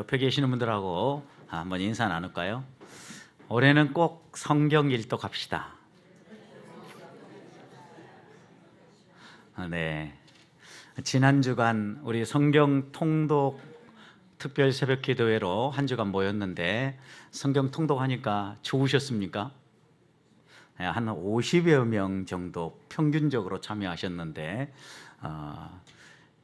옆에 계시는 분들하고 한번 인사 나눌까요? 올해는 꼭 성경 일독합시다. 네. 지난 주간 우리 성경 통독 특별 새벽 기도회로 한 주간 모였는데 성경 통독하니까 좋으셨습니까? 한 50여 명 정도 평균적으로 참여하셨는데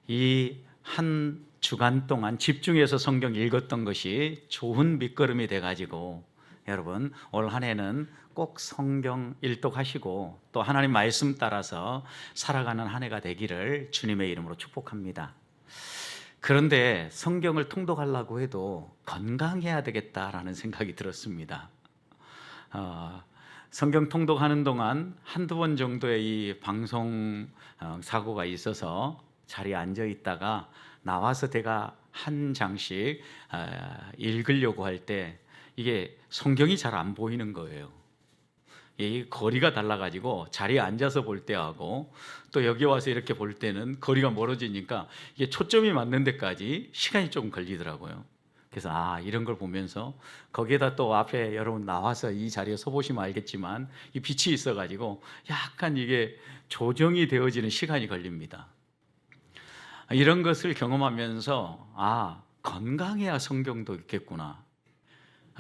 이 한 주간 동안 집중해서 성경 읽었던 것이 좋은 밑거름이 돼가지고 여러분 올 한 해는 꼭 성경 일독하시고 또 하나님 말씀 따라서 살아가는 한 해가 되기를 주님의 이름으로 축복합니다. 그런데 성경을 통독하려고 해도 건강해야 되겠다라는 생각이 들었습니다. 성경 통독하는 동안 한두 번 정도의 이 방송 사고가 있어서 자리에 앉아 있다가 나와서 제가 한 장씩 읽으려고 할 때 이게 성경이 잘 안 보이는 거예요. 이 거리가 달라가지고 자리에 앉아서 볼 때하고 또 여기 와서 이렇게 볼 때는 거리가 멀어지니까 이게 초점이 맞는 데까지 시간이 조금 걸리더라고요. 그래서 이런 걸 보면서 거기에다 또 앞에 여러분 나와서 이 자리에 서 보시면 알겠지만 이 빛이 있어가지고 약간 이게 조정이 되어지는 시간이 걸립니다. 이런 것을 경험하면서 건강해야 성경도 있겠구나.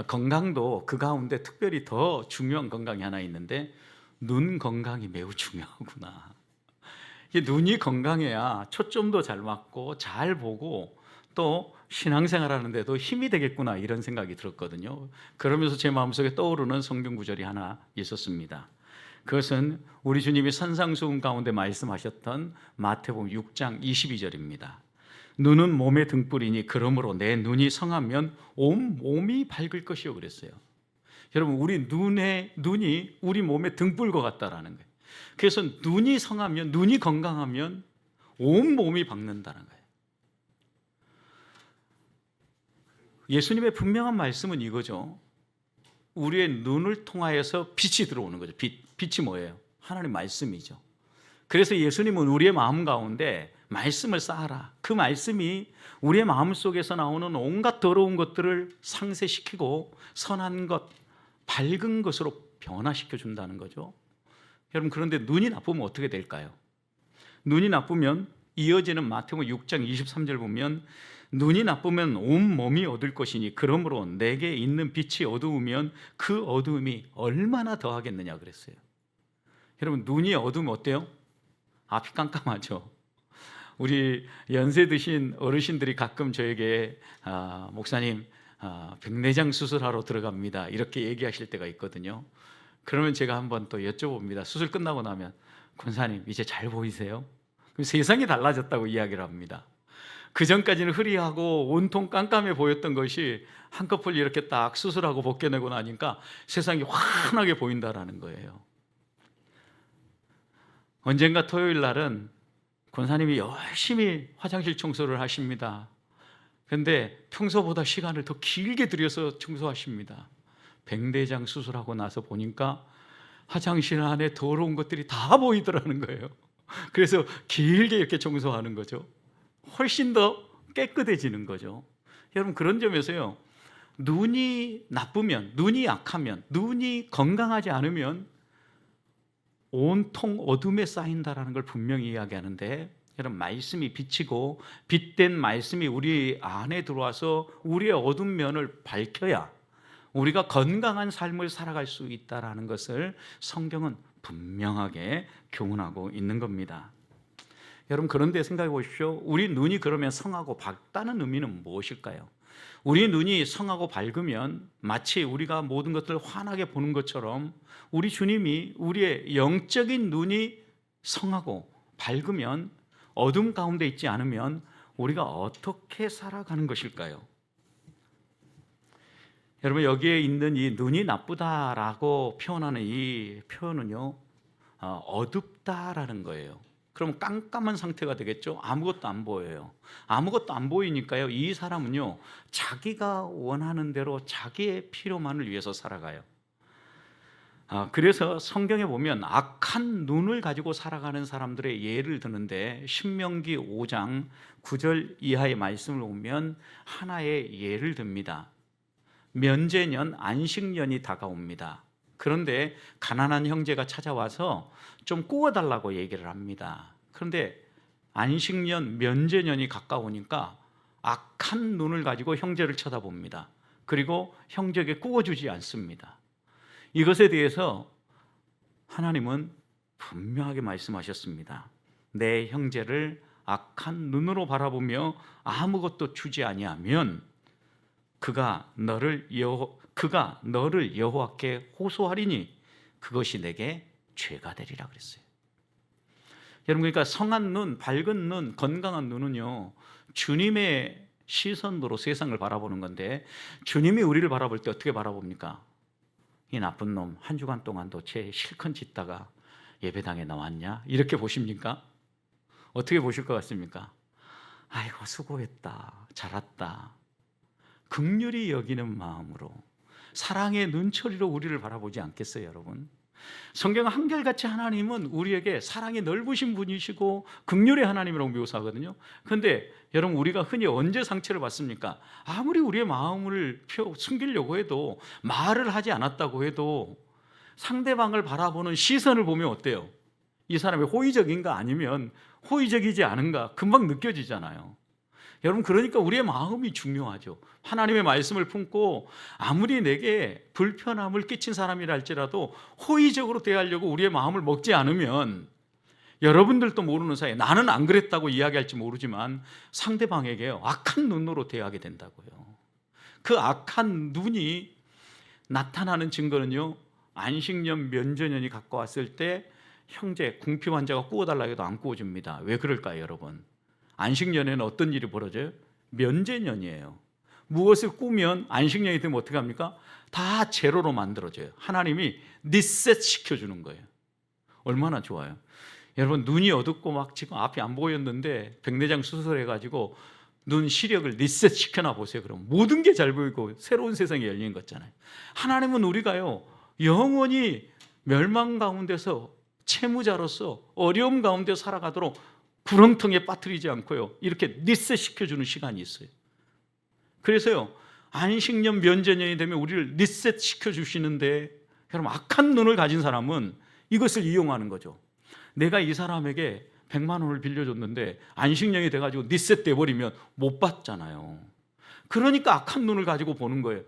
건강도 그 가운데 특별히 더 중요한 건강이 하나 있는데 눈 건강이 매우 중요하구나. 눈이 건강해야 초점도 잘 맞고 잘 보고 또 신앙생활 하는데도 힘이 되겠구나 이런 생각이 들었거든요. 그러면서 제 마음속에 떠오르는 성경 구절이 하나 있었습니다. 그것은 우리 주님이 산상수훈 가운데 말씀하셨던 마태복음 6장 22절입니다. 눈은 몸의 등불이니 그러므로 내 눈이 성하면 온 몸이 밝을 것이요 그랬어요. 여러분 우리 눈이 우리 몸의 등불과 같다라는 거예요. 그래서 눈이 성하면 눈이 건강하면 온 몸이 밝는다는 거예요. 예수님의 분명한 말씀은 이거죠. 우리의 눈을 통하여서 빛이 들어오는 거죠. 빛이 뭐예요? 하나님 말씀이죠. 그래서 예수님은 우리의 마음 가운데 말씀을 쌓아라. 그 말씀이 우리의 마음 속에서 나오는 온갖 더러운 것들을 상쇄시키고 선한 것, 밝은 것으로 변화시켜 준다는 거죠. 여러분 그런데 눈이 나쁘면 어떻게 될까요? 눈이 나쁘면 이어지는 마태복음 6장 23절 보면 눈이 나쁘면 온 몸이 어두울 것이니 그러므로 내게 있는 빛이 어두우면 그 어두움이 얼마나 더하겠느냐 그랬어요. 여러분 눈이 어두우면 어때요? 앞이 깜깜하죠. 우리 연세 드신 어르신들이 가끔 저에게 목사님 백내장 수술하러 들어갑니다 이렇게 얘기하실 때가 있거든요. 그러면 제가 한번 또 여쭤봅니다. 수술 끝나고 나면 권사님 이제 잘 보이세요? 그럼 세상이 달라졌다고 이야기를 합니다. 그 전까지는 흐리하고 온통 깜깜해 보였던 것이 한꺼풀 이렇게 딱 수술하고 벗겨내고 나니까 세상이 환하게 보인다라는 거예요. 언젠가 토요일 날은 권사님이 열심히 화장실 청소를 하십니다. 그런데 평소보다 시간을 더 길게 들여서 청소하십니다. 백내장 수술하고 나서 보니까 화장실 안에 더러운 것들이 다 보이더라는 거예요. 그래서 길게 이렇게 청소하는 거죠. 훨씬 더 깨끗해지는 거죠. 여러분 그런 점에서요. 눈이 나쁘면, 눈이 약하면, 눈이 건강하지 않으면 온통 어둠에 쌓인다라는 걸 분명히 이야기하는데 여러분 말씀이 빛이고 빛된 말씀이 우리 안에 들어와서 우리의 어두운 면을 밝혀야 우리가 건강한 삶을 살아갈 수 있다라는 것을 성경은 분명하게 교훈하고 있는 겁니다. 여러분 그런데 생각해 보십시오. 우리 눈이 그러면 성하고 밝다는 의미는 무엇일까요? 우리 눈이 성하고 밝으면 마치 우리가 모든 것들을 환하게 보는 것처럼 우리 주님이 우리의 영적인 눈이 성하고 밝으면 어둠 가운데 있지 않으면 우리가 어떻게 살아가는 것일까요? 여러분 여기에 있는 이 눈이 나쁘다라고 표현하는 이 표현은요 어둡다라는 거예요. 그럼 깜깜한 상태가 되겠죠. 아무것도 안 보여요. 아무것도 안 보이니까요 이 사람은요 자기가 원하는 대로 자기의 필요만을 위해서 살아가요. 그래서 성경에 보면 악한 눈을 가지고 살아가는 사람들의 예를 드는데 신명기 5장 9절 이하의 말씀을 보면 하나의 예를 듭니다. 면제년 안식년이 다가옵니다. 그런데 가난한 형제가 찾아와서 좀 구워달라고 얘기를 합니다. 그런데 안식년 면제년이 가까우니까 악한 눈을 가지고 형제를 쳐다봅니다. 그리고 형제에게 구워주지 않습니다. 이것에 대해서 하나님은 분명하게 말씀하셨습니다. 내 형제를 악한 눈으로 바라보며 아무것도 주지 아니하면 그가 너를 여호와께 호소하리니 그것이 내게 죄가 되리라 그랬어요. 여러분, 그러니까 성한 눈, 밝은 눈, 건강한 눈은요, 주님의 시선으로 세상을 바라보는 건데, 주님이 우리를 바라볼 때 어떻게 바라봅니까? 이 나쁜 놈 한 주간 동안도 죄 실컷 짓다가 예배당에 나왔냐? 이렇게 보십니까? 어떻게 보실 것 같습니까? 아이고 수고했다, 잘했다, 긍휼히 여기는 마음으로 사랑의 눈초리로 우리를 바라보지 않겠어요, 여러분? 성경 한결같이 하나님은 우리에게 사랑이 넓으신 분이시고 긍휼의 하나님이라고 묘사하거든요. 그런데 여러분, 우리가 흔히 언제 상처를 받습니까? 아무리 우리의 마음을 숨기려고 해도, 말을 하지 않았다고 해도 상대방을 바라보는 시선을 보면 어때요? 이 사람이 호의적인가 아니면 호의적이지 않은가 금방 느껴지잖아요. 여러분, 그러니까 우리의 마음이 중요하죠. 하나님의 말씀을 품고 아무리 내게 불편함을 끼친 사람이라 할지라도 호의적으로 대하려고 우리의 마음을 먹지 않으면, 여러분들도 모르는 사이에 나는 안 그랬다고 이야기할지 모르지만 상대방에게 악한 눈으로 대하게 된다고요. 그 악한 눈이 나타나는 증거는요, 안식년 면제년이 가까웠을 때 형제 궁피 환자가 구워달라고 해도 안 구워줍니다. 왜 그럴까요, 여러분? 안식년에는 어떤 일이 벌어져요? 면제년이에요. 무엇을 꾸면 안식년이 되면 어떻게 합니까? 다 제로로 만들어져요. 하나님이 리셋 시켜주는 거예요. 얼마나 좋아요. 여러분, 눈이 어둡고 막 지금 앞이 안 보였는데 백내장 수술해가지고 눈 시력을 리셋 시켜놔 보세요. 그럼 모든 게 잘 보이고 새로운 세상이 열리는 거잖아요. 하나님은 우리가요, 영원히 멸망 가운데서 채무자로서 어려움 가운데 살아가도록 구렁텅이에 빠뜨리지 않고요, 이렇게 리셋 시켜주는 시간이 있어요. 그래서요, 안식년 면제년이 되면 우리를 리셋 시켜주시는데, 여러분, 악한 눈을 가진 사람은 이것을 이용하는 거죠. 내가 이 사람에게 100만 원을 빌려줬는데 안식년이 돼가지고 리셋 돼버리면 못 받잖아요. 그러니까 악한 눈을 가지고 보는 거예요.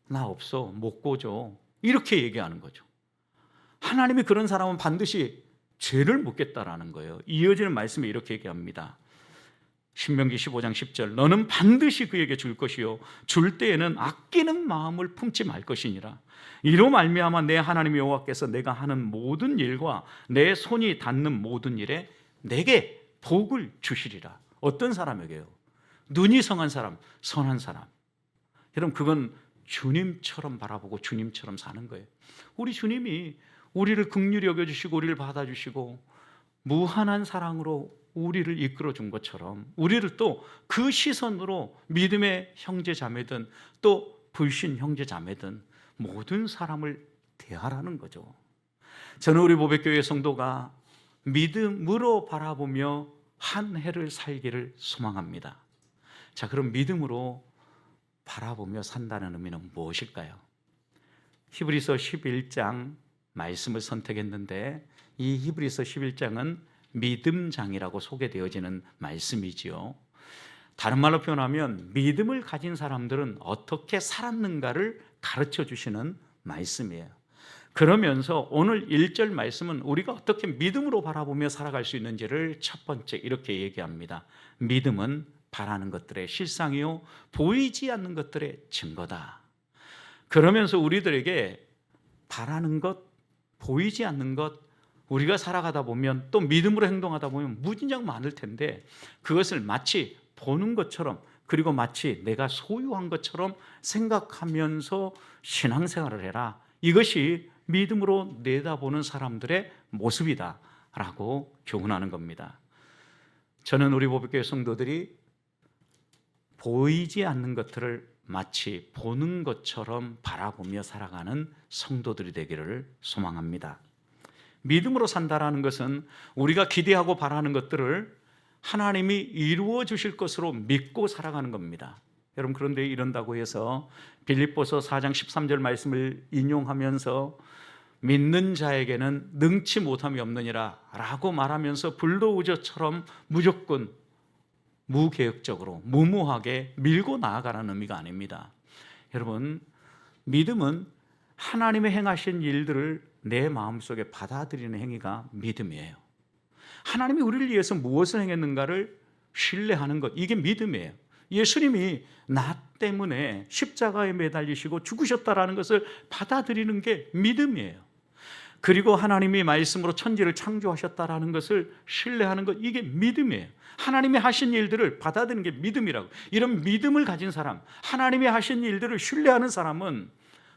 나 없어, 못 고줘, 이렇게 얘기하는 거죠. 하나님이 그런 사람은 반드시 죄를 묻겠다라는 거예요. 이어지는 말씀에 이렇게 얘기합니다. 신명기 15장 10절, 너는 반드시 그에게 줄 것이요 줄 때에는 아끼는 마음을 품지 말 것이니라. 이로 말미암아 내 하나님 여호와께서 내가 하는 모든 일과 내 손이 닿는 모든 일에 내게 복을 주시리라. 어떤 사람에게요? 눈이 성한 사람, 선한 사람. 여러분, 그건 주님처럼 바라보고 주님처럼 사는 거예요. 우리 주님이 우리를 긍휼히 여겨주시고 우리를 받아주시고 무한한 사랑으로 우리를 이끌어 준 것처럼, 우리를 또 그 시선으로 믿음의 형제 자매든 또 불신 형제 자매든 모든 사람을 대하라는 거죠. 저는 우리 보배교회 성도가 믿음으로 바라보며 한 해를 살기를 소망합니다. 자, 그럼 믿음으로 바라보며 산다는 의미는 무엇일까요? 히브리서 11장 말씀을 선택했는데, 이 히브리서 11장은 믿음장이라고 소개되어지는 말씀이지요. 다른 말로 표현하면 믿음을 가진 사람들은 어떻게 살았는가를 가르쳐 주시는 말씀이에요. 그러면서 오늘 1절 말씀은 우리가 어떻게 믿음으로 바라보며 살아갈 수 있는지를 첫 번째 이렇게 얘기합니다. 믿음은 바라는 것들의 실상이요 보이지 않는 것들의 증거다. 그러면서 우리들에게 바라는 것, 보이지 않는 것, 우리가 살아가다 보면 또 믿음으로 행동하다 보면 무진장 많을 텐데, 그것을 마치 보는 것처럼, 그리고 마치 내가 소유한 것처럼 생각하면서 신앙생활을 해라. 이것이 믿음으로 내다보는 사람들의 모습이다라고 교훈하는 겁니다. 저는 우리 보배교회 성도들이 보이지 않는 것들을 마치 보는 것처럼 바라보며 살아가는 성도들이 되기를 소망합니다. 믿음으로 산다라는 것은 우리가 기대하고 바라는 것들을 하나님이 이루어 주실 것으로 믿고 살아가는 겁니다. 여러분, 그런데 이런다고 해서 빌립보서 4장 13절 말씀을 인용하면서 믿는 자에게는 능치 못함이 없느니라 라고 말하면서 불도우저처럼 무조건 무계획적으로 무모하게 밀고 나아가라는 의미가 아닙니다. 여러분, 믿음은 하나님의 행하신 일들을 내 마음속에 받아들이는 행위가 믿음이에요. 하나님이 우리를 위해서 무엇을 행했는가를 신뢰하는 것, 이게 믿음이에요. 예수님이 나 때문에 십자가에 매달리시고 죽으셨다라는 것을 받아들이는 게 믿음이에요. 그리고 하나님이 말씀으로 천지를 창조하셨다라는 것을 신뢰하는 것, 이게 믿음이에요. 하나님이 하신 일들을 받아들이는 게 믿음이라고. 이런 믿음을 가진 사람, 하나님이 하신 일들을 신뢰하는 사람은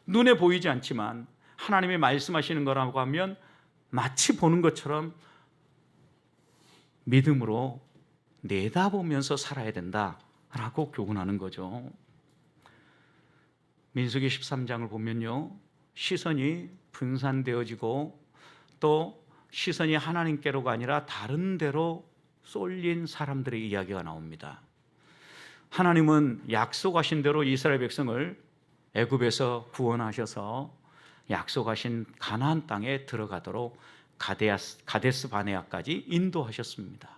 눈에 보이지 않지만 하나님이 말씀하시는 거라고 하면 마치 보는 것처럼 믿음으로 내다보면서 살아야 된다라고 교훈하는 거죠. 민수기 13장을 보면요, 시선이 분산되어지고 또 시선이 하나님께로가 아니라 다른 데로 쏠린 사람들의 이야기가 나옵니다. 하나님은 약속하신 대로 이스라엘 백성을 애굽에서 구원하셔서 약속하신 가나안 땅에 들어가도록 가데스 바네아까지 인도하셨습니다.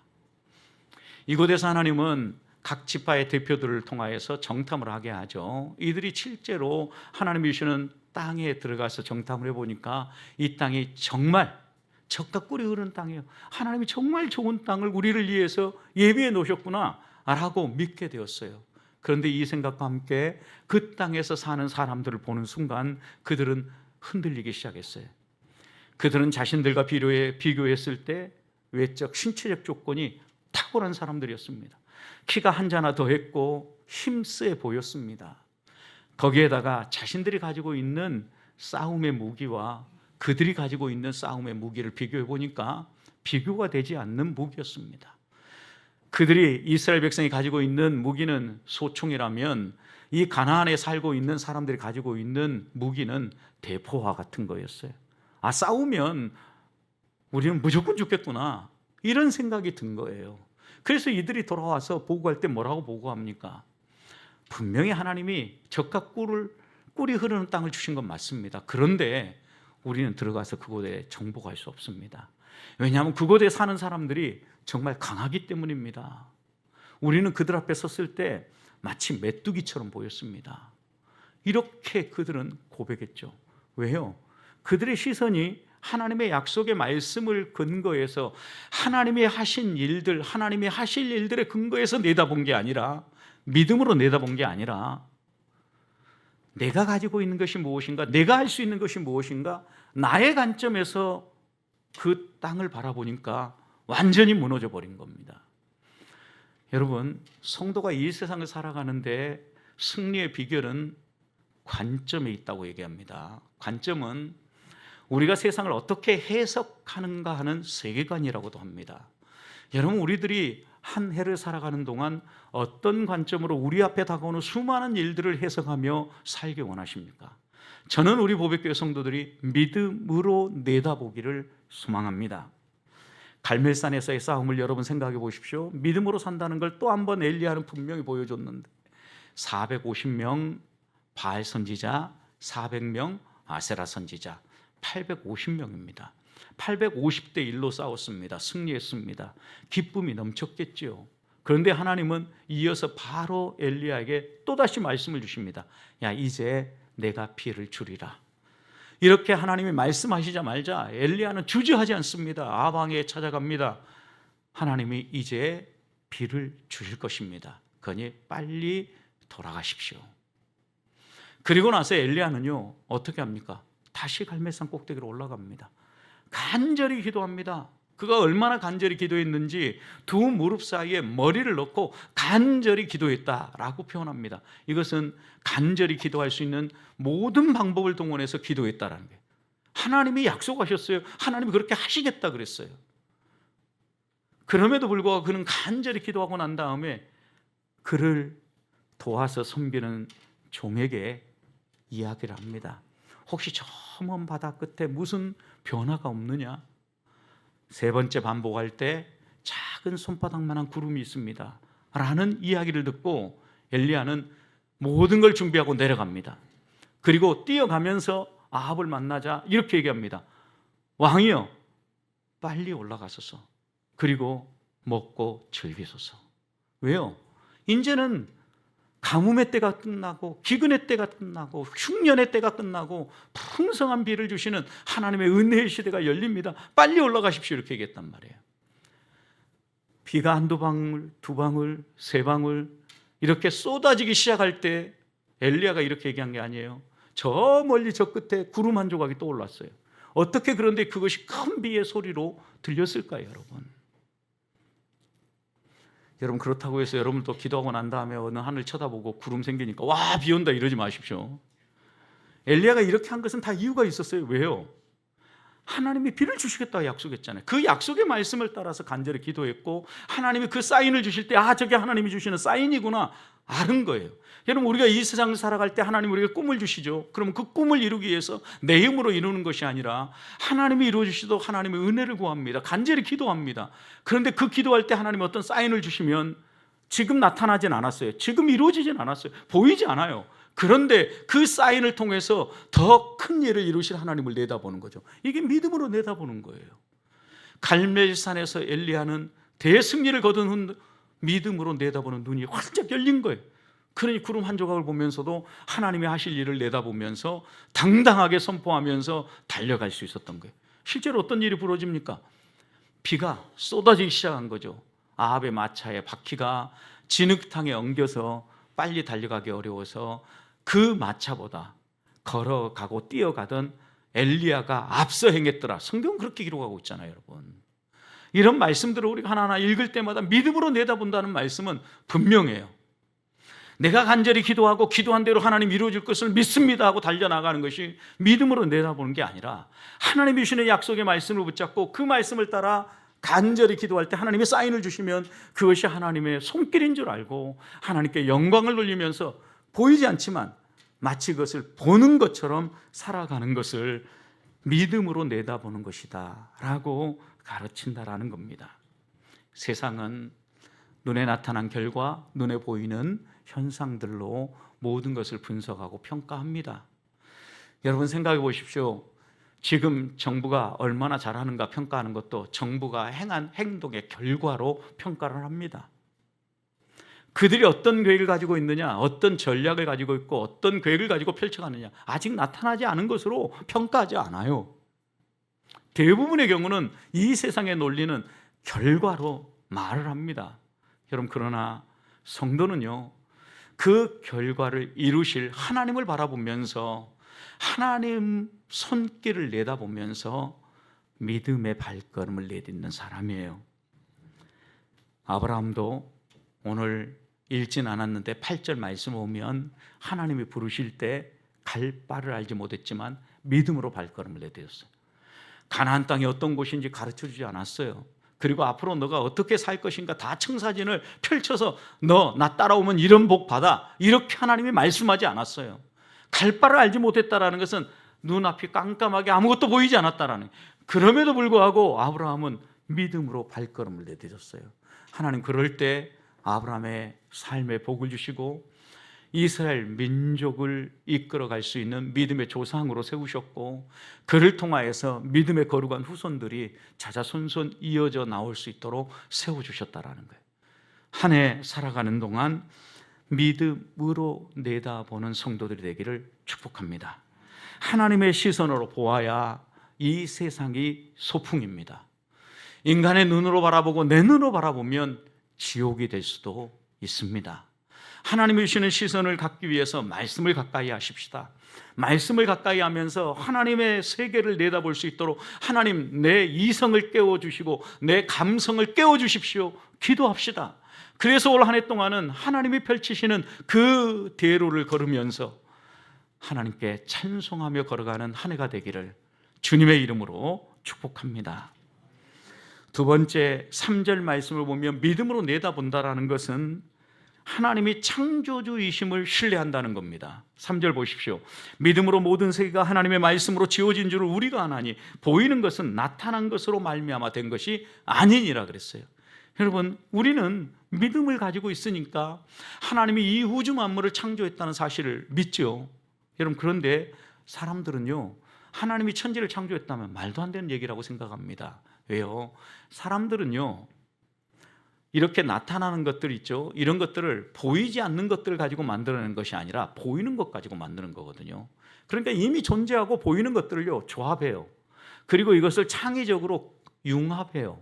이곳에서 하나님은 각 지파의 대표들을 통하여서 정탐을 하게 하죠. 이들이 실제로 하나님이 주시는 땅에 들어가서 정탐을 해보니까 이 땅이 정말 젖과 꿀이 흐르는 땅이에요. 하나님이 정말 좋은 땅을 우리를 위해서 예비해 놓으셨구나 라고 믿게 되었어요. 그런데 이 생각과 함께 그 땅에서 사는 사람들을 보는 순간 그들은 흔들리기 시작했어요. 그들은 자신들과 비교했을 때 외적 신체적 조건이 탁월한 사람들이었습니다. 키가 한 자나 더했고 힘세 보였습니다. 거기에다가 자신들이 가지고 있는 싸움의 무기와 그들이 가지고 있는 싸움의 무기를 비교해 보니까 비교가 되지 않는 무기였습니다. 그들이 이스라엘 백성이 가지고 있는 무기는 소총이라면 이 가나안에 살고 있는 사람들이 가지고 있는 무기는 대포와 같은 거였어요. 아, 싸우면 우리는 무조건 죽겠구나, 이런 생각이 든 거예요. 그래서 이들이 돌아와서 보고할 때 뭐라고 보고합니까? 분명히 하나님이 젖과 꿀이 흐르는 땅을 주신 건 맞습니다. 그런데 우리는 들어가서 그곳에 정복할 수 없습니다. 왜냐하면 그곳에 사는 사람들이 정말 강하기 때문입니다. 우리는 그들 앞에 섰을 때 마치 메뚜기처럼 보였습니다. 이렇게 그들은 고백했죠. 왜요? 그들의 시선이 하나님의 약속의 말씀을 근거해서 하나님이 하신 일들, 하나님이 하실 일들의 근거에서 내다본 게 아니라, 믿음으로 내다본 게 아니라 내가 가지고 있는 것이 무엇인가, 내가 할 수 있는 것이 무엇인가, 나의 관점에서 그 땅을 바라보니까 완전히 무너져 버린 겁니다. 여러분, 성도가 이 세상을 살아가는데 승리의 비결은 관점에 있다고 얘기합니다. 관점은 우리가 세상을 어떻게 해석하는가 하는 세계관이라고도 합니다. 여러분, 우리들이 한 해를 살아가는 동안 어떤 관점으로 우리 앞에 다가오는 수많은 일들을 해석하며 살기 원하십니까? 저는 우리 보배교회 성도들이 믿음으로 내다보기를 소망합니다. 갈멜산에서의 싸움을 여러분 생각해 보십시오. 믿음으로 산다는 걸 또 한 번 엘리야는 분명히 보여줬는데 450명 바알 선지자, 400명 아세라 선지자, 850명입니다. 850대 1로 싸웠습니다. 승리했습니다. 기쁨이 넘쳤겠죠. 그런데 하나님은 이어서 바로 엘리야에게 또다시 말씀을 주십니다. 야, 이제 내가 비를 주리라. 이렇게 하나님이 말씀하시자마자 엘리야는 주저하지 않습니다. 아방에 찾아갑니다. 하나님이 이제 비를 주실 것입니다. 그러니 빨리 돌아가십시오. 그리고 나서 엘리야는요, 어떻게 합니까? 다시 갈멜산 꼭대기로 올라갑니다. 간절히 기도합니다. 그가 얼마나 간절히 기도했는지 두 무릎 사이에 머리를 넣고 간절히 기도했다라고 표현합니다. 이것은 간절히 기도할 수 있는 모든 방법을 동원해서 기도했다라는 거예요. 하나님이 약속하셨어요. 하나님이 그렇게 하시겠다 그랬어요. 그럼에도 불구하고 그는 간절히 기도하고 난 다음에 그를 도와서 섬기는 종에게 이야기를 합니다. 혹시 저 먼 바다 끝에 무슨 변화가 없느냐? 세 번째 반복할 때 작은 손바닥만한 구름이 있습니다 라는 이야기를 듣고 엘리야는 모든 걸 준비하고 내려갑니다. 그리고 뛰어가면서 아합을 만나자 이렇게 얘기합니다. 왕이여, 빨리 올라가소서. 그리고 먹고 즐기소서. 왜요? 이제는 가뭄의 때가 끝나고 기근의 때가 끝나고 흉년의 때가 끝나고 풍성한 비를 주시는 하나님의 은혜의 시대가 열립니다. 빨리 올라가십시오. 이렇게 얘기했단 말이에요. 비가 한두 방울, 두 방울, 세 방울 이렇게 쏟아지기 시작할 때 엘리야가 이렇게 얘기한 게 아니에요. 저 멀리 저 끝에 구름 한 조각이 떠올랐어요. 어떻게 그런데 그것이 큰 비의 소리로 들렸을까요, 여러분? 여러분, 그렇다고 해서 여러분도 기도하고 난 다음에 어느 하늘 쳐다보고 구름 생기니까 와, 비 온다 이러지 마십시오. 엘리야가 이렇게 한 것은 다 이유가 있었어요. 왜요? 하나님이 비를 주시겠다고 약속했잖아요. 그 약속의 말씀을 따라서 간절히 기도했고 하나님이 그 사인을 주실 때 저게 하나님이 주시는 사인이구나 아는 거예요. 여러분, 우리가 이 세상을 살아갈 때 하나님 우리에게 꿈을 주시죠. 그러면 그 꿈을 이루기 위해서 내 힘으로 이루는 것이 아니라 하나님이 이루어주시도록 하나님의 은혜를 구합니다. 간절히 기도합니다. 그런데 그 기도할 때 하나님이 어떤 사인을 주시면 지금 나타나진 않았어요. 지금 이루어지진 않았어요. 보이지 않아요. 그런데 그 사인을 통해서 더 큰 일을 이루실 하나님을 내다보는 거죠. 이게 믿음으로 내다보는 거예요. 갈멜산에서 엘리야는 대승리를 거둔 후 믿음으로 내다보는 눈이 활짝 열린 거예요. 그러니 구름 한 조각을 보면서도 하나님이 하실 일을 내다보면서 당당하게 선포하면서 달려갈 수 있었던 거예요. 실제로 어떤 일이 벌어집니까? 비가 쏟아지기 시작한 거죠. 아합의 마차에 바퀴가 진흙탕에 엉겨서 빨리 달려가기 어려워서 그 마차보다 걸어가고 뛰어가던 엘리야가 앞서 행했더라. 성경은 그렇게 기록하고 있잖아요, 여러분. 이런 말씀들을 우리가 하나하나 읽을 때마다 믿음으로 내다본다는 말씀은 분명해요. 내가 간절히 기도하고 기도한 대로 하나님 이루어질 것을 믿습니다 하고 달려나가는 것이 믿음으로 내다보는 게 아니라 하나님이 주시는 약속의 말씀을 붙잡고 그 말씀을 따라 간절히 기도할 때 하나님의 사인을 주시면 그것이 하나님의 손길인 줄 알고 하나님께 영광을 돌리면서 보이지 않지만 마치 그것을 보는 것처럼 살아가는 것을 믿음으로 내다보는 것이다 라고 가르친다라는 겁니다. 세상은 눈에 나타난 결과, 눈에 보이는 현상들로 모든 것을 분석하고 평가합니다. 여러분, 생각해 보십시오. 지금 정부가 얼마나 잘하는가 평가하는 것도 정부가 행한 행동의 결과로 평가를 합니다. 그들이 어떤 계획을 가지고 있느냐, 어떤 전략을 가지고 있고 어떤 계획을 가지고 펼쳐가느냐, 아직 나타나지 않은 것으로 평가하지 않아요. 대부분의 경우는 이 세상의 논리는 결과로 말을 합니다. 여러분, 그러나 성도는요, 그 결과를 이루실 하나님을 바라보면서 하나님 손길을 내다보면서 믿음의 발걸음을 내딛는 사람이에요. 아브라함도 오늘 읽진 않았는데 8절 말씀 오면 하나님이 부르실 때 갈 바를 알지 못했지만 믿음으로 발걸음을 내딛었어요. 가나안 땅이 어떤 곳인지 가르쳐주지 않았어요. 그리고 앞으로 너가 어떻게 살 것인가 다 청사진을 펼쳐서 너 나 따라오면 이런 복 받아 이렇게 하나님이 말씀하지 않았어요. 갈 바를 알지 못했다라는 것은 눈앞이 깜깜하게 아무것도 보이지 않았다라는, 그럼에도 불구하고 아브라함은 믿음으로 발걸음을 내딛었어요. 하나님 그럴 때 아브라함의 삶에 복을 주시고 이스라엘 민족을 이끌어갈 수 있는 믿음의 조상으로 세우셨고 그를 통하여서 믿음의 거룩한 후손들이 자자손손 이어져 나올 수 있도록 세워주셨다라는 거예요. 한 해 살아가는 동안 믿음으로 내다보는 성도들이 되기를 축복합니다. 하나님의 시선으로 보아야 이 세상이 소풍입니다. 인간의 눈으로 바라보고 내 눈으로 바라보면 지옥이 될 수도 있습니다. 하나님이 주시는 시선을 갖기 위해서 말씀을 가까이 하십시다. 말씀을 가까이 하면서 하나님의 세계를 내다볼 수 있도록 하나님 내 이성을 깨워주시고 내 감성을 깨워주십시오. 기도합시다. 그래서 올 한 해 동안은 하나님이 펼치시는 그 대로를 걸으면서 하나님께 찬송하며 걸어가는 한 해가 되기를 주님의 이름으로 축복합니다. 두 번째 3절 말씀을 보면 믿음으로 내다본다라는 것은 하나님이 창조주이심을 신뢰한다는 겁니다. 3절 보십시오. 믿음으로 모든 세계가 하나님의 말씀으로 지어진 줄을 우리가 아나니 보이는 것은 나타난 것으로 말미암아 된 것이 아니니라 그랬어요. 여러분, 우리는 믿음을 가지고 있으니까 하나님이 이 우주 만물을 창조했다는 사실을 믿죠. 여러분, 그런데 사람들은요, 하나님이 천지를 창조했다면 말도 안 되는 얘기라고 생각합니다. 왜요? 사람들은요, 이렇게 나타나는 것들 있죠. 이런 것들을 보이지 않는 것들을 가지고 만들어내는 것이 아니라 보이는 것 가지고 만드는 거거든요. 그러니까 이미 존재하고 보이는 것들을요, 조합해요. 그리고 이것을 창의적으로 융합해요.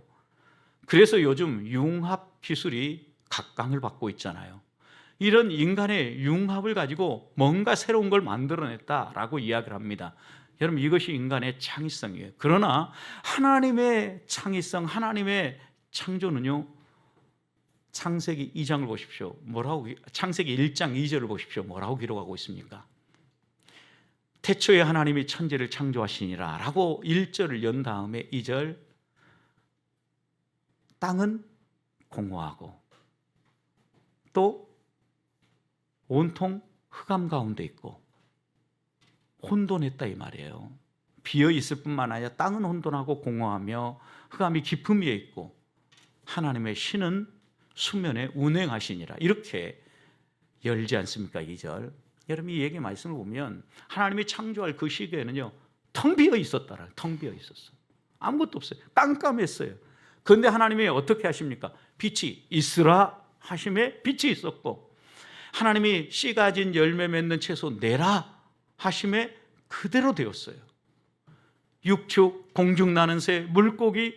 그래서 요즘 융합 기술이 각광을 받고 있잖아요. 이런 인간의 융합을 가지고 뭔가 새로운 걸 만들어냈다라고 이야기를 합니다. 여러분, 이것이 인간의 창의성이에요. 그러나 하나님의 창의성, 하나님의 창조는요, 창세기 2장을 보십시오. 창세기 1장 2절을 보십시오. 뭐라고 기록하고 있습니까? 태초에 하나님이 천지를 창조하시니라 라고 1절을 연 다음에 2절, 땅은 공허하고 또 온통 흑암 가운데 있고 혼돈했다 이 말이에요. 비어 있을 뿐만 아니라 땅은 혼돈하고 공허하며 흑암이 깊음 위에 있고 하나님의 신은 수면에 운행하시니라, 이렇게 열지 않습니까? 2절. 여러분, 이 얘기 말씀을 보면 하나님이 창조할 그 시기에는요, 텅 비어 있었다라. 텅 비어 있었어. 아무것도 없어요. 깜깜했어요. 그런데 하나님이 어떻게 하십니까? 빛이 있으라 하심에 빛이 있었고, 하나님이 씨 가진 열매 맺는 채소 내라 하심에 그대로 되었어요. 육축, 공중 나는 새, 물고기,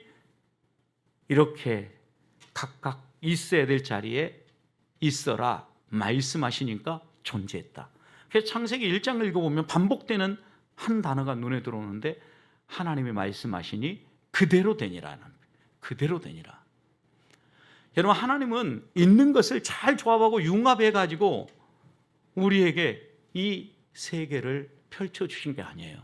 이렇게 각각 있어야 될 자리에 있어라 말씀하시니까 존재했다. 그래서 창세기 1장을 읽어보면 반복되는 한 단어가 눈에 들어오는데, 하나님이 말씀하시니 그대로 되니라. 그대로 되니라. 여러분, 하나님은 있는 것을 잘 조합하고 융합해가지고 우리에게 이 세계를 펼쳐주신 게 아니에요.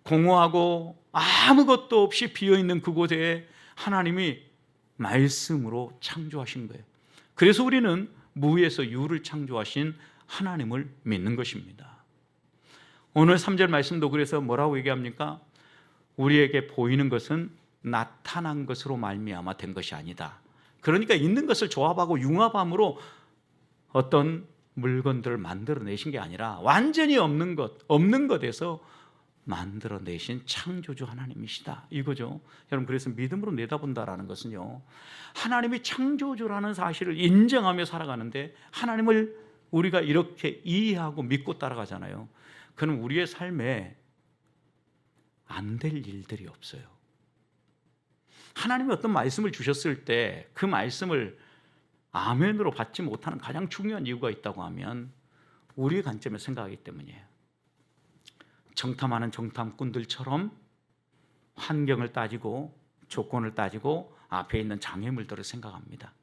공허하고 아무것도 없이 비어있는 그곳에 하나님이 말씀으로 창조하신 거예요. 그래서 우리는 무에서 유를 창조하신 하나님을 믿는 것입니다. 오늘 3절 말씀도 그래서 뭐라고 얘기합니까? 우리에게 보이는 것은 나타난 것으로 말미암아 된 것이 아니다. 그러니까 있는 것을 조합하고 융합함으로 어떤 물건들을 만들어내신 게 아니라 완전히 없는 것에서 만들어내신 창조주 하나님이시다, 이거죠. 여러분, 그래서 믿음으로 내다본다라는 것은요, 하나님이 창조주라는 사실을 인정하며 살아가는데, 하나님을 우리가 이렇게 이해하고 믿고 따라가잖아요. 그럼 우리의 삶에 안 될 일들이 없어요. 하나님이 어떤 말씀을 주셨을 때 그 말씀을 아멘으로 받지 못하는 가장 중요한 이유가 있다고 하면 우리의 관점에서 생각하기 때문이에요. 정탐하는 정탐꾼들처럼 환경을 따지고 조건을 따지고 앞에 있는 장애물들을 생각합니다.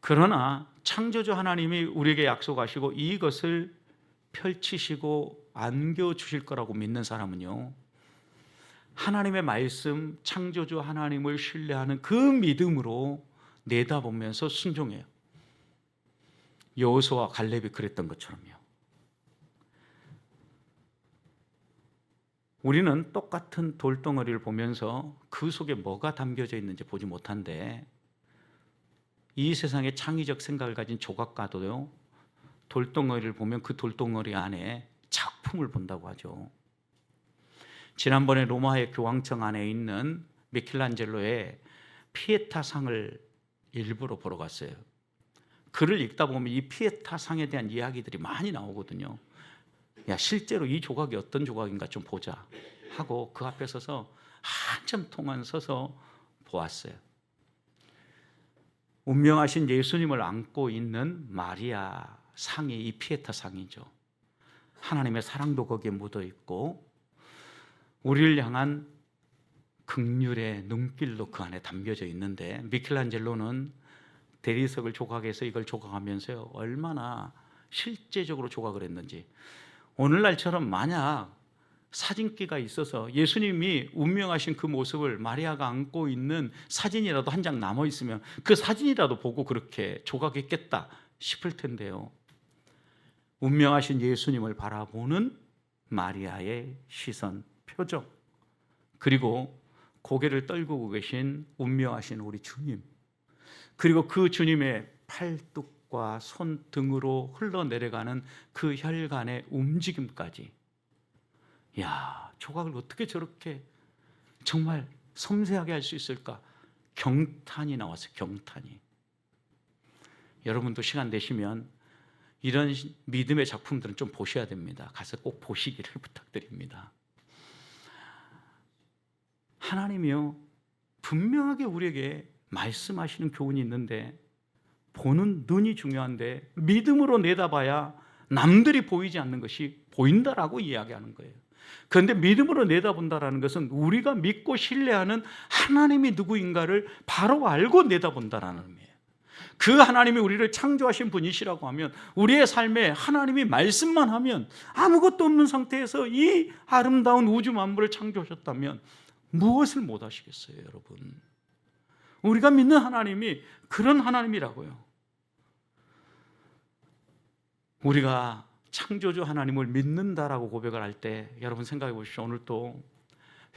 그러나 창조주 하나님이 우리에게 약속하시고 이것을 펼치시고 안겨주실 거라고 믿는 사람은요, 하나님의 말씀, 창조주 하나님을 신뢰하는 그 믿음으로 내다보면서 순종해요. 여호수아와 갈렙이 그랬던 것처럼요. 우리는 똑같은 돌덩어리를 보면서 그 속에 뭐가 담겨져 있는지 보지 못한데, 이 세상의 창의적 생각을 가진 조각가도요, 돌덩어리를 보면 그 돌덩어리 안에 작품을 본다고 하죠. 지난번에 로마의 교황청 안에 있는 미켈란젤로의 피에타 상을 일부러 보러 갔어요. 글을 읽다 보면 이 피에타 상에 대한 이야기들이 많이 나오거든요. 야, 실제로 이 조각이 어떤 조각인가 좀 보자 하고 그 앞에 서서 한참 동안 서서 보았어요. 운명하신 예수님을 안고 있는 마리아 상이 이 피에타 상이죠. 하나님의 사랑도 거기에 묻어 있고 우리를 향한 긍휼의 눈길도 그 안에 담겨져 있는데, 미켈란젤로는 대리석을 조각해서 이걸 조각하면서요, 얼마나 실제적으로 조각을 했는지. 오늘날처럼 만약 사진기가 있어서 예수님이 운명하신 그 모습을 마리아가 안고 있는 사진이라도 한 장 남아 있으면 그 사진이라도 보고 그렇게 조각했겠다 싶을 텐데요. 운명하신 예수님을 바라보는 마리아의 시선, 표정, 그리고 고개를 떨구고 계신 운명하신 우리 주님, 그리고 그 주님의 팔뚝과 손등으로 흘러내려가는 그 혈관의 움직임까지, 야, 조각을 어떻게 저렇게 정말 섬세하게 할 수 있을까? 경탄이 나왔어요. 경탄이. 여러분도 시간 되시면 이런 믿음의 작품들은 좀 보셔야 됩니다. 가서 꼭 보시기를 부탁드립니다. 하나님이요, 분명하게 우리에게 말씀하시는 교훈이 있는데, 보는 눈이 중요한데 믿음으로 내다봐야 남들이 보이지 않는 것이 보인다라고 이야기하는 거예요. 그런데 믿음으로 내다본다라는 것은 우리가 믿고 신뢰하는 하나님이 누구인가를 바로 알고 내다본다라는 의미예요. 그 하나님이 우리를 창조하신 분이시라고 하면, 우리의 삶에 하나님이 말씀만 하면, 아무것도 없는 상태에서 이 아름다운 우주 만물을 창조하셨다면 무엇을 못 하시겠어요, 여러분? 우리가 믿는 하나님이 그런 하나님이라고요. 우리가 창조주 하나님을 믿는다라고 고백을 할 때, 여러분 생각해 보십시오. 오늘 또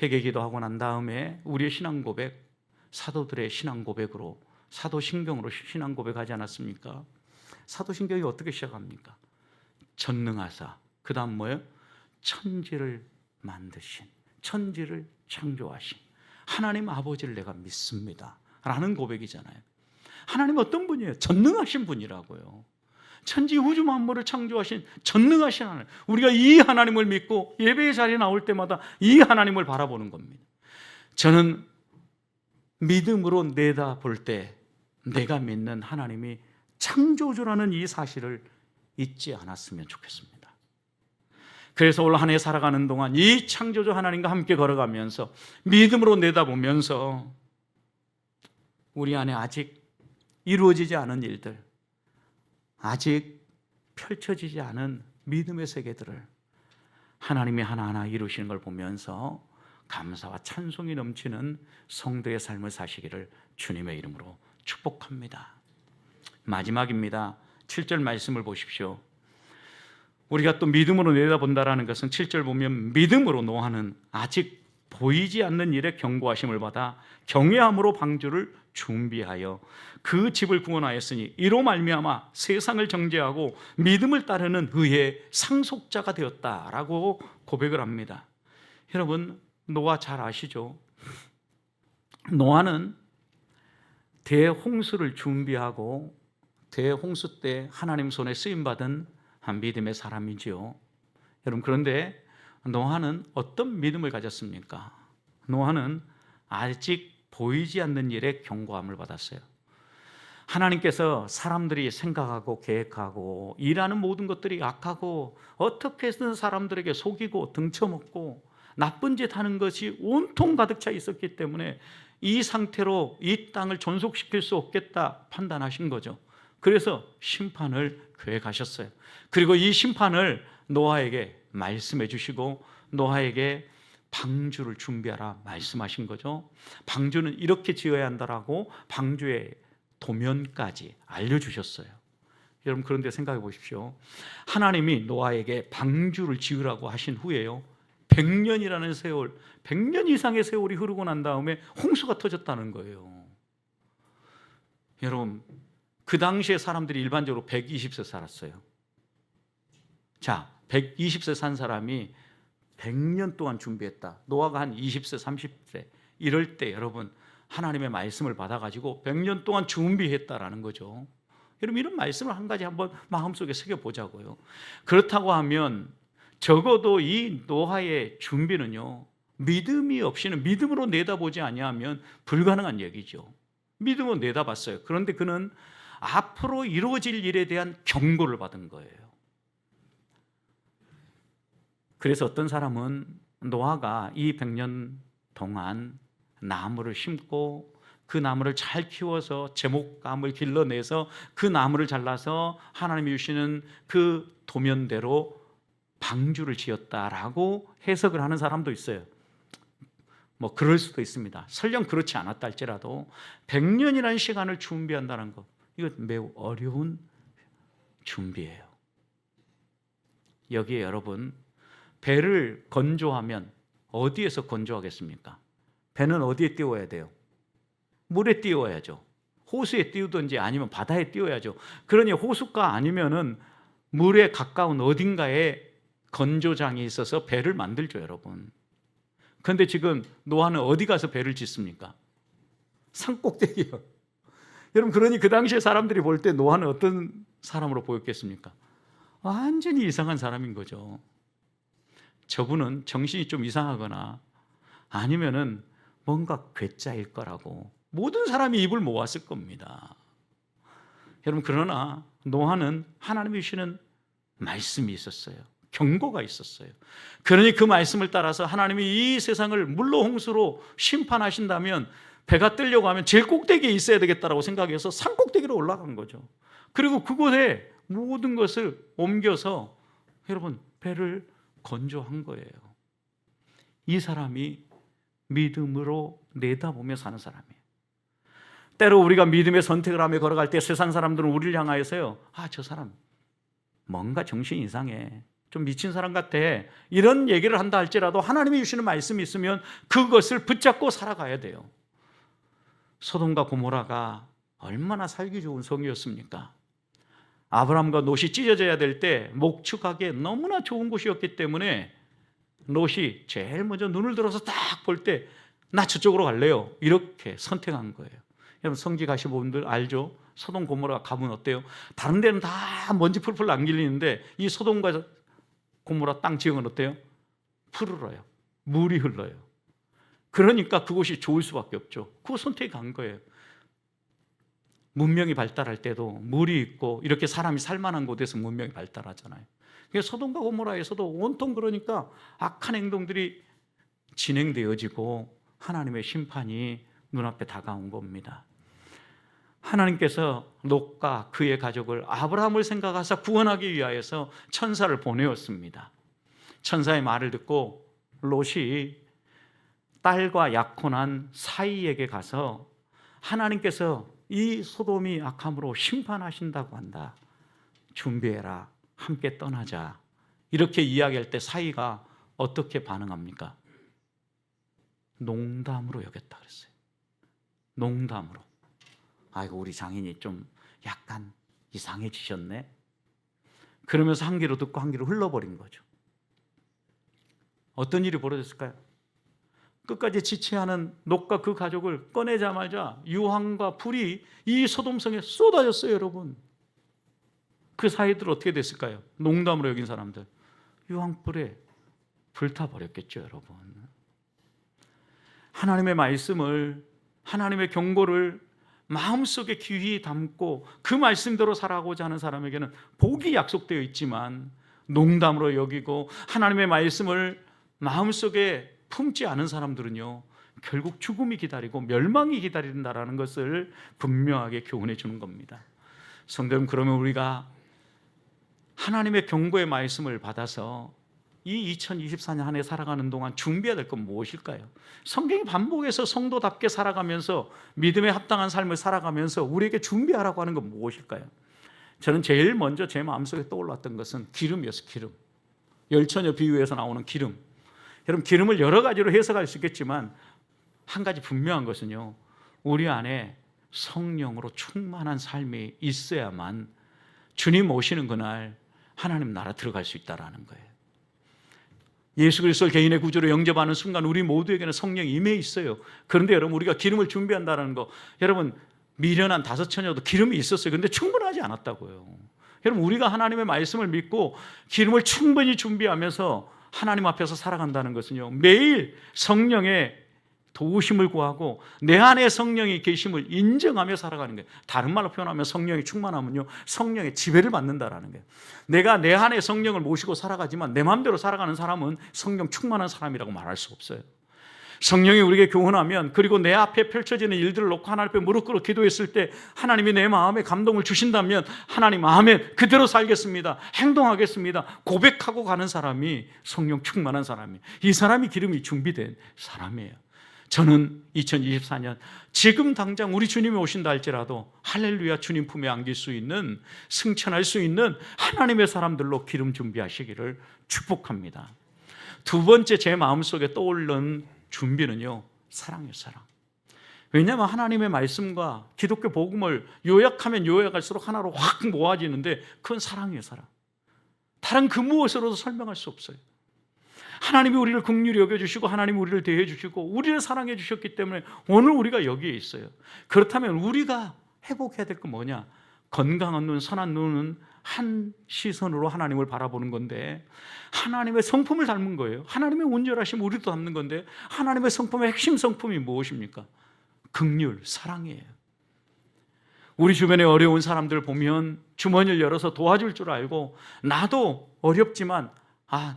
회개기도하고 난 다음에 우리의 신앙 고백, 사도들의 신앙 고백으로, 사도신경으로 신앙 고백하지 않았습니까? 사도신경이 어떻게 시작합니까? 전능하사, 그 다음 뭐예요? 천지를 만드신, 천지를 창조하신 하나님 아버지를 내가 믿습니다 라는 고백이잖아요. 하나님 어떤 분이에요? 전능하신 분이라고요. 천지 우주 만물을 창조하신 전능하신 하나님, 우리가 이 하나님을 믿고 예배의 자리에 나올 때마다 이 하나님을 바라보는 겁니다. 저는 믿음으로 내다볼 때 내가 믿는 하나님이 창조주라는 이 사실을 잊지 않았으면 좋겠습니다. 그래서 올 한 해 살아가는 동안 이 창조주 하나님과 함께 걸어가면서 믿음으로 내다보면서 우리 안에 아직 이루어지지 않은 일들, 아직 펼쳐지지 않은 믿음의 세계들을 하나님이 하나하나 이루시는 걸 보면서 감사와 찬송이 넘치는 성도의 삶을 사시기를 주님의 이름으로 축복합니다. 마지막입니다. 7절 말씀을 보십시오. 우리가 또 믿음으로 내다본다라는 것은 7절 보면 믿음으로 노아는 아직 보이지 않는 일에 경고하심을 받아 경외함으로 방주를 준비하여 그 집을 구원하였으니 이로 말미암아 세상을 정죄하고 믿음을 따르는 의의 상속자가 되었다라고 고백을 합니다. 여러분, 노아 잘 아시죠? 노아는 대홍수를 준비하고 대홍수 때 하나님 손에 쓰임받은 한 믿음의 사람이지요. 여러분, 그런데 노아는 어떤 믿음을 가졌습니까? 노아는 아직 보이지 않는 일에 경고함을 받았어요. 하나님께서 사람들이 생각하고 계획하고 일하는 모든 것들이 악하고 어떻게 해서든 사람들에게 속이고 등쳐먹고 나쁜 짓 하는 것이 온통 가득 차 있었기 때문에 이 상태로 이 땅을 존속시킬 수 없겠다 판단하신 거죠. 그래서 심판을 계획하셨어요. 그리고 이 심판을 노아에게 말씀해 주시고 노아에게 방주를 준비하라 말씀하신 거죠. 방주는 이렇게 지어야 한다라고 방주의 도면까지 알려주셨어요. 여러분, 그런데 생각해 보십시오. 하나님이 노아에게 방주를 지으라고 하신 후에요, 100년이라는 세월, 100년 이상의 세월이 흐르고 난 다음에 홍수가 터졌다는 거예요. 여러분, 그 당시에 사람들이 일반적으로 120세 살았어요. 자, 120세 산 사람이 100년 동안 준비했다. 노아가 한 20세, 30세 이럴 때 여러분, 하나님의 말씀을 받아가지고 100년 동안 준비했다라는 거죠. 여러분, 이런 말씀을 한 가지 한번 마음속에 새겨보자고요. 그렇다고 하면 적어도 이 노아의 준비는요, 믿음이 없이는, 믿음으로 내다보지 아니하면 불가능한 얘기죠. 믿음으로 내다봤어요. 그런데 그는 앞으로 이루어질 일에 대한 경고를 받은 거예요. 그래서 어떤 사람은 노아가 이 100년 동안 나무를 심고 그 나무를 잘 키워서 제목감을 길러내서 그 나무를 잘라서 하나님이 주시는 그 도면대로 방주를 지었다라고 해석을 하는 사람도 있어요. 뭐 그럴 수도 있습니다. 설령 그렇지 않았다 할지라도 100년이라는 시간을 준비한다는 것, 이거 매우 어려운 준비예요. 여기에 여러분, 배를 건조하면 어디에서 건조하겠습니까? 배는 어디에 띄워야 돼요? 물에 띄워야죠. 호수에 띄우든지 아니면 바다에 띄워야죠. 그러니 호수가 아니면은 물에 가까운 어딘가에 건조장이 있어서 배를 만들죠, 여러분. 그런데 지금 노아는 어디 가서 배를 짓습니까? 산꼭대기요. 여러분, 그러니 그 당시에 사람들이 볼 때 노아는 어떤 사람으로 보였겠습니까? 완전히 이상한 사람인 거죠. 저분은 정신이 좀 이상하거나 아니면은 뭔가 괴짜일 거라고 모든 사람이 입을 모았을 겁니다. 여러분, 그러나 노아는 하나님이 주시는 말씀이 있었어요. 경고가 있었어요. 그러니 그 말씀을 따라서 하나님이 이 세상을 물로 홍수로 심판하신다면 배가 뜨려고 하면 제일 꼭대기에 있어야 되겠다라고 생각해서 산 꼭대기로 올라간 거죠. 그리고 그곳에 모든 것을 옮겨서 여러분 배를 건조한 거예요. 이 사람이 믿음으로 내다보며 사는 사람이에요. 때로 우리가 믿음의 선택을 하며 걸어갈 때 세상 사람들은 우리를 향하여서요, 저 사람 뭔가 정신이 이상해, 좀 미친 사람 같아, 이런 얘기를 한다 할지라도 하나님이 주시는 말씀이 있으면 그것을 붙잡고 살아가야 돼요. 소돔과 고모라가 얼마나 살기 좋은 성이었습니까? 아브라함과 롯이 찢어져야 될 때 목축하기에 너무나 좋은 곳이었기 때문에 롯이 제일 먼저 눈을 들어서 딱 볼 때 나 저쪽으로 갈래요, 이렇게 선택한 거예요. 여러분, 성지 가신 분들 알죠? 소돔 고모라 가면 어때요? 다른 데는 다 먼지 풀풀 남기는데 이 소돔과 고모라 땅 지형은 어때요? 푸르러요. 물이 흘러요. 그러니까 그곳이 좋을 수밖에 없죠. 그거 선택한 거예요. 문명이 발달할 때도 물이 있고 이렇게 사람이 살만한 곳에서 문명이 발달하잖아요. 소돔과 고모라에서도 온통 그러니까 악한 행동들이 진행되어지고 하나님의 심판이 눈앞에 다가온 겁니다. 하나님께서 롯과 그의 가족을 아브라함을 생각하사 구원하기 위하여서 천사를 보내었습니다. 천사의 말을 듣고 롯이 딸과 약혼한 사이에게 가서 하나님께서 이 소돔이 악함으로 심판하신다고 한다, 준비해라, 함께 떠나자, 이렇게 이야기할 때 사이가 어떻게 반응합니까? 농담으로 여겼다 그랬어요. 농담으로. 아이고, 우리 장인이 좀 약간 이상해지셨네, 그러면서 한 귀로 듣고 한 귀로 흘러버린 거죠. 어떤 일이 벌어졌을까요? 끝까지 지체하는 롯과 그 가족을 꺼내자마자 유황과 불이 이 소돔성에 쏟아졌어요. 여러분, 그 사이들 어떻게 됐을까요? 농담으로 여긴 사람들 유황불에 불타버렸겠죠. 여러분, 하나님의 말씀을, 하나님의 경고를 마음속에 귀히 담고 그 말씀대로 살아가고자 하는 사람에게는 복이 약속되어 있지만 농담으로 여기고 하나님의 말씀을 마음속에 품지 않은 사람들은요, 결국 죽음이 기다리고 멸망이 기다린다라는 것을 분명하게 교훈해 주는 겁니다. 성도 여러분, 그러면 우리가 하나님의 경고의 말씀을 받아서 이 2024년 한 해 살아가는 동안 준비해야 될 건 무엇일까요? 성경이 반복해서 성도답게 살아가면서 믿음에 합당한 삶을 살아가면서 우리에게 준비하라고 하는 건 무엇일까요? 저는 제일 먼저 제 마음속에 떠올랐던 것은 기름이었어요. 기름. 열처녀 비유에서 나오는 기름. 여러분, 기름을 여러 가지로 해석할 수 있겠지만 한 가지 분명한 것은요, 우리 안에 성령으로 충만한 삶이 있어야만 주님 오시는 그날 하나님 나라 들어갈 수 있다는 거예요. 예수 그리스도를 개인의 구주로 영접하는 순간 우리 모두에게는 성령이 임해 있어요. 그런데 여러분, 우리가 기름을 준비한다는 거, 여러분 미련한 다섯 처녀도 기름이 있었어요. 그런데 충분하지 않았다고요. 여러분, 우리가 하나님의 말씀을 믿고 기름을 충분히 준비하면서 하나님 앞에서 살아간다는 것은요, 매일 성령의 도우심을 구하고 내 안에 성령이 계심을 인정하며 살아가는 거예요. 다른 말로 표현하면 성령이 충만하면요, 성령의 지배를 받는다라는 거예요. 내가 내 안에 성령을 모시고 살아가지만 내 마음대로 살아가는 사람은 성령 충만한 사람이라고 말할 수 없어요. 성령이 우리에게 교훈하면, 그리고 내 앞에 펼쳐지는 일들을 놓고 하나님 앞에 무릎 꿇어 기도했을 때 하나님이 내 마음에 감동을 주신다면 하나님 아멘, 그대로 살겠습니다, 행동하겠습니다, 고백하고 가는 사람이 성령 충만한 사람이에요. 이 사람이 기름이 준비된 사람이에요. 저는 2024년 지금 당장 우리 주님이 오신다 할지라도 할렐루야 주님 품에 안길 수 있는, 승천할 수 있는 하나님의 사람들로 기름 준비하시기를 축복합니다. 두 번째 제 마음속에 떠오르는 준비는요, 사랑이에요. 사랑. 왜냐하면 하나님의 말씀과 기독교 복음을 요약하면 요약할수록 하나로 확 모아지는데 그건 사랑이에요. 사랑. 다른 그 무엇으로도 설명할 수 없어요. 하나님이 우리를 긍휼히 여겨주시고 하나님이 우리를 대해주시고 우리를 사랑해 주셨기 때문에 오늘 우리가 여기에 있어요. 그렇다면 우리가 회복해야 될 건 뭐냐? 건강한 눈, 선한 눈은 한 시선으로 하나님을 바라보는 건데 하나님의 성품을 닮은 거예요. 하나님의 온전하심 우리도 닮는 건데 하나님의 성품의 핵심 성품이 무엇입니까? 긍휼, 사랑이에요. 우리 주변에 어려운 사람들 보면 주머니를 열어서 도와줄 줄 알고 나도 어렵지만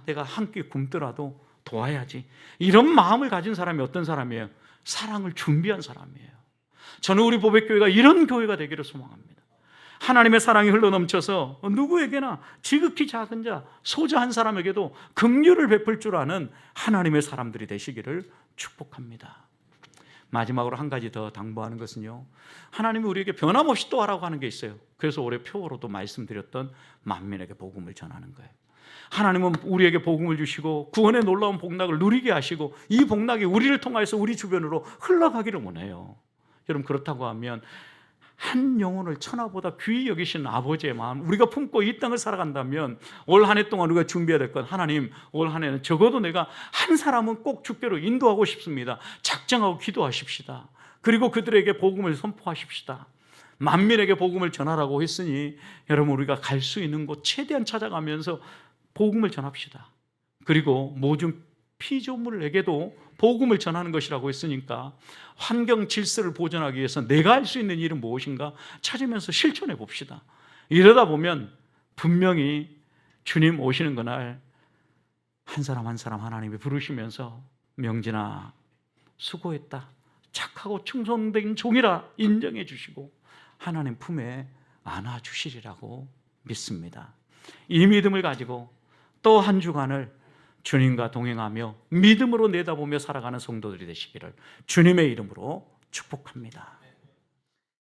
내가 한 끼 굶더라도 도와야지, 이런 마음을 가진 사람이 어떤 사람이에요? 사랑을 준비한 사람이에요. 저는 우리 보백교회가 이런 교회가 되기를 소망합니다. 하나님의 사랑이 흘러넘쳐서 누구에게나 지극히 작은 자, 소자한 사람에게도 긍휼을 베풀 줄 아는 하나님의 사람들이 되시기를 축복합니다. 마지막으로 한 가지 더 당부하는 것은요, 하나님이 우리에게 변함없이 또 하라고 하는 게 있어요. 그래서 올해 표어로도 말씀드렸던 만민에게 복음을 전하는 거예요. 하나님은 우리에게 복음을 주시고 구원의 놀라운 복락을 누리게 하시고 이 복락이 우리를 통해서 우리 주변으로 흘러가기를 원해요. 여러분, 그렇다고 하면 한 영혼을 천하보다 귀히 여기신 아버지의 마음 우리가 품고 이 땅을 살아간다면 올 한 해 동안 우리가 준비해야 될 건, 하나님 올 한 해는 적어도 내가 한 사람은 꼭 주께로 인도하고 싶습니다. 작정하고 기도하십시다. 그리고 그들에게 복음을 선포하십시다. 만민에게 복음을 전하라고 했으니 여러분, 우리가 갈 수 있는 곳 최대한 찾아가면서 복음을 전합시다. 그리고 모든 피조물에게도 복음을 전하는 것이라고 했으니까 환경 질서를 보존하기 위해서 내가 할 수 있는 일은 무엇인가 찾으면서 실천해 봅시다. 이러다 보면 분명히 주님 오시는 그날 한 사람 한 사람 하나님이 부르시면서 명진아 수고했다, 착하고 충성된 종이라 인정해 주시고 하나님 품에 안아 주시리라고 믿습니다. 이 믿음을 가지고 또 한 주간을 주님과 동행하며 믿음으로 내다보며 살아가는 성도들이 되시기를 주님의 이름으로 축복합니다.